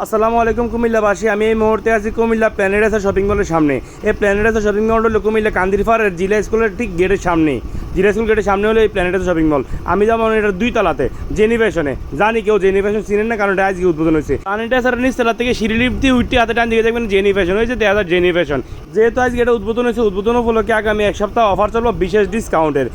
আসসালামু আলাইকুম কুমিল্লাবাসী। আমি এই মুহূর্তে আছি কুমিল্লা প্ল্যানেটাসা শপিং মলের সামনে। এই প্ল্যানেটাসা শপিং মল হলো কুমিল্লা কান্দিরপাড়ের জিলা স্কুলের ঠিক গেটের সামনে। জিলা স্কুল গেটের সামনে হলো এই প্ল্যানেটাসা শপিং মল। আমি যেমন এটা 2 তলাতে জেনিভেশনে জানি কেউ জেনিভেশন চিনেন না, কারণ এটা আজকে উদ্বোধন হয়েছে। প্ল্যানেটাসার নিচতলা থেকে সিঁড়ি লিফট দিয়ে উঠতে হাতে টান দিকে দেখবেন জেনিভেশন হয়েছে, দেখা যায় জেনিভেশন। যেহেতু আজকে এটা উদ্বোধন হয়েছে, উদ্বোধন উপলক্ষে আগামী 1 সপ্তাহ অফার চলবে বিশেষ ডিসকাউন্টের।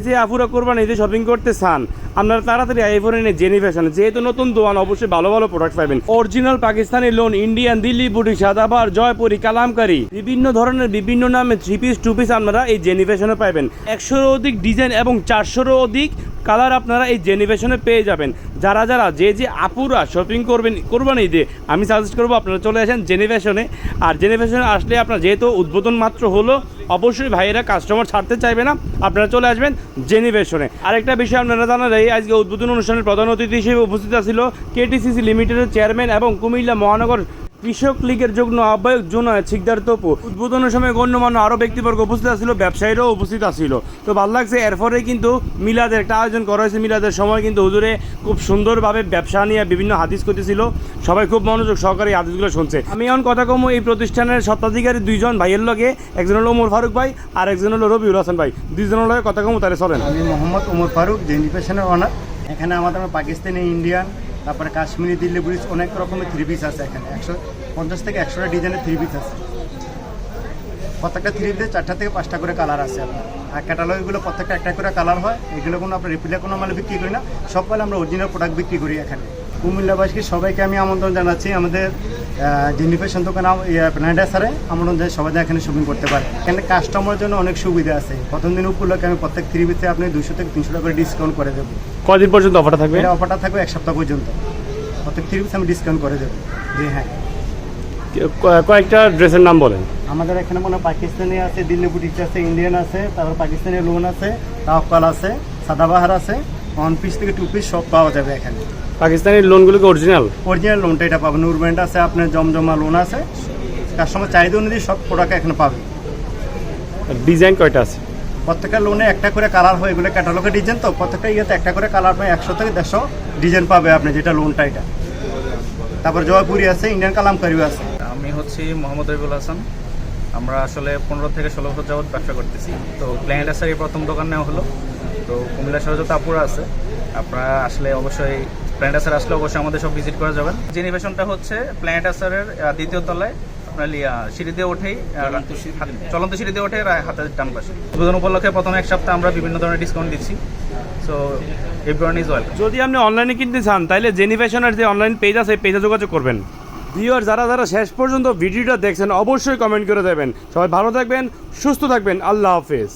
যে আপুরা করবেন এই যে শপিং করতে চান, আপনারা তাড়াতাড়ি আইফোনে নিয়ে জেনিভেশন, যেহেতু নতুন দোকান অবশ্যই ভালো ভালো প্রোডাক্ট পাবেন। Original Pakistani loan, Indian, Delhi বুটি, সাদাবার, জয়পুরি, কালামকারি, বিভিন্ন ধরনের বিভিন্ন নামে 3 পিস 2 পিস আপনারা এই জেনিভেশনে পাবেন। 100-এরও অধিক ডিজাইন এবং 400-এরও অধিক কালার আপনারা এই জেনিভেশনে পেয়ে যাবেন। যারা যে আপুরা শপিং করবেন ঈদে, আমি সাজেস্ট করবো আপনারা চলে আসেন জেনিভেশনে। আর জেনিভেশনে আসলে আপনার যেহেতু উদ্বোধন মাত্র হলো, অবশ্যই ভাইয়েরা কাস্টমার ছাড়তে চাইবে না, আপনারা চলে আসবেন জেনিভেশনে। আরেকটা বিষয় আপনারা জানা যায়, আজকে উদ্বোধন অনুষ্ঠানের প্রধান অতিথি হিসেবে উপস্থিত ছিল কেটিসিসি লিমিটেডের চেয়ারম্যান এবং কুমিল্লা মহানগর কৃষক লীগের যুগ্ম আহ্বায়ক জুনায়েদ শিকদার তপু। উদ্বোধনের সময় গণ্যমান্য আরও ব্যক্তিবর্গ উপস্থিত ছিল, ব্যবসায়ীরাও উপস্থিত ছিল। তো ভালো লাগছে। এরপরে কিন্তু মিলাদের একটা আয়োজন করা হয়েছে। মিলাদের সময় কিন্তু হুজুরে খুব সুন্দরভাবে ব্যবসা নিয়ে বিভিন্ন হাদিস করতেছিল, সবাই খুব মনোযোগ সহকারে এই হাদিসগুলো শুনছে। আমি এখন কথা কমু এই প্রতিষ্ঠানের স্বত্বাধিকারী 2 জন ভাইয়ের লগে, একজন হলো ওমর ফারুক ভাই আর একজন হলো রবিউল হাসান ভাই। 2 জনের লগে কথা কমু, তাহলে চলেন। আমি মোহাম্মদ ওমর ফারুক, জেনিভেশনের ওনার। এখানে আমাদের পাকিস্তানি, ইন্ডিয়ান, তারপরে কাশ্মীরি, দিল্লি ব্রিজ, অনেক রকমের 3 পিস আছে। এখানে 150 থেকে 100টা ডিজাইনের 3 পিস আছে। প্রত্যেকটা 3 পিসে 4টা থেকে 5টা করে কালার আছে আপনার। আর ক্যাটালগুলো প্রত্যেকটা একটা করে কালার হয়। এগুলো কোনো আপনার রিপ্লে কোনো মালে বিক্রি করি না, সব মালে আমরা অরিজিনাল প্রোডাক্ট বিক্রি করি। এখানে কুমিল্লাবাসীকে সবাইকে আমি আমন্ত্রণ জানাচ্ছি। আমাদের জেনিভেশন দোকান প্ল্যানেটাসারে আমন্ত্রণ জানাই, সবাই এখানে শপিং করতে পারে। এখানে কাস্টমারের জন্য অনেক সুবিধা আছে। প্রথম দিন উপলক্ষে আমি প্রত্যেক 3 পিসে আপনি 200 থেকে 300 টাকা করে ডিসকাউন্ট করে দেবো। কদিন পর্যন্ত অফারটা থাকবে? এটা অফারটা থাকবে 1 সপ্তাহ পর্যন্ত। প্রত্যেক 3 পিস আমি ডিসকাউন্ট করে দেবো। জি হ্যাঁ। কয়েকটা ড্রেসের নাম বলেন। আমাদের এখানে মনে পাকিস্তানি আছে, দিল্লি বুটিক আছে, ইন্ডিয়ান আছে, তারপর পাকিস্তানি লোন আছে, তাওকাল আছে, সাদাবাহার আছে। 1 পিস থেকে 2 পিস সব পাওয়া যাবে এখানে। পাকিস্তানি লোনগুলো কি অরিজিনাল? অরিজিনাল লোনটা এটা পাবেন। নুরব্যান্ড আছে, আপনার জমজমা লোন আছে। কাস্টমার চাহিদা অনুযায়ী সব প্রোডাক্ট এখানে পাবেন। ডিজাইন কয়টা আছে? প্রত্যেকটা লোনে একটা করে কালার হয়। এগুলো ক্যাটালগের ডিজাইন, তো প্রত্যেকটা ইয়েতে একটা করে কালার পায়। 100 থেকে 150 ডিজাইন পাবে আপনি, যেটা লোনটা এটা। তারপর জয়পুরি আছে, ইন্ডিয়ান কালামকারিও আছে। আমি হচ্ছি মোহাম্মদ রবিউল হাসান। আমরা আসলে 15 থেকে 16 বছর যাবত ব্যবসা করতেছি। তো প্ল্যানেটাসার এই প্রথম দোকান নেওয়া হলো। তো কুমিল্লা শহরে যত আপুরা আছে, আপনারা আসলে অবশ্যই প্ল্যানেটাসার আসলে অবশ্যই আমাদের সব ভিজিট করা যাবেন। জেনিভেশনটা হচ্ছে প্ল্যানেটাসারের 2য় তলায়, আপনার সিঁড়ি দিয়ে ওঠেই, চলন্ত সিঁড়ি দিয়ে ওঠে হাতের ডান পাশে। উদ্বোধন উপলক্ষে প্রথম 1 সপ্তাহ আমরা বিভিন্ন ধরনের ডিসকাউন্ট দিচ্ছি। So everyone is welcome. যদি আপনি অনলাইনে কিনতে চান, তাহলে জেনিভেশনের যে অনলাইন পেজ আছে, পেজে যোগাযোগ করবেন। ভিউয়ার যারা শেষ পর্যন্ত ভিডিওটা দেখছেন, অবশ্যই কমেন্ট করে দেবেন। সবাই ভালো থাকবেন, সুস্থ থাকবেন। আল্লাহ হাফেজ।